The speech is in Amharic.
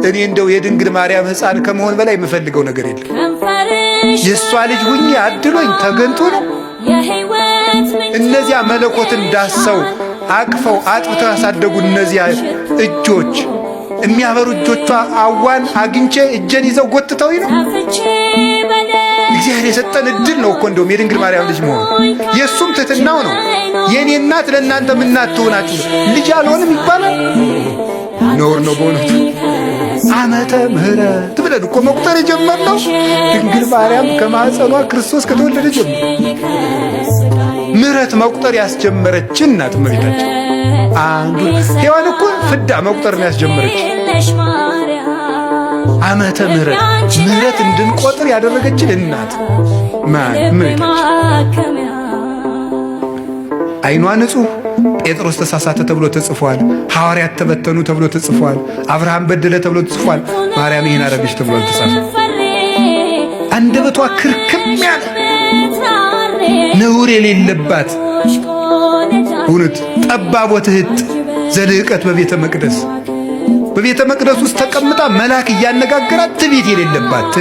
እኔ እንደው የድንግል ማርያም ሕፃን ከመሆን በላይ የምፈልገው ነገር የለም። የእሷ ልጅ ሁኜ አድሎኝ ተገንቶ ነው። እነዚያ መለኮትን ዳሰው አቅፈው አጥብተው ያሳደጉ እነዚያ እጆች የሚያበሩ እጆቿ አዋን አግኝቼ እጄን ይዘው ጎትተው ነው። እግዚአብሔር የሰጠን እድል ነው እኮ እንደውም የድንግል ማርያም ልጅ መሆኑ የእሱም ትሕትናው ነው። የእኔ እናት ለእናንተም እናት ትሆናችሁ ልጅ አልሆንም ይባላል። ነውር ነው በእውነቱ። ዓመተ ምሕረት ብለን እኮ መቁጠር የጀመርነው ድንግል ማርያም ከማኅፀኗ ክርስቶስ ከተወለደ ጀምሮ ምሕረት መቁጠር ያስጀመረችን ናት እመቤታችን። አንዱ ሔዋን እኮ ፍዳ መቁጠር ነው ያስጀመረች። ዓመተ ምሕረት እንድንቆጥር ያደረገችን እናት ማን? እመቤታችን። ዓይኗ ንጹሕ ጴጥሮስ ተሳሳተ ተብሎ ተጽፏል። ሐዋርያት ተበተኑ ተብሎ ተጽፏል። አብርሃም በደለ ተብሎ ተጽፏል። ማርያም ይህን አረገች ተብሎ ተጻፈ። አንደበቷ ክርክም ያለ ነውር የሌለባት እውነት ጠባብ ወትሕት ዘልዕቀት በቤተ መቅደስ ውስጥ ተቀምጣ መልአክ እያነጋገራት ትዕቢት የሌለባት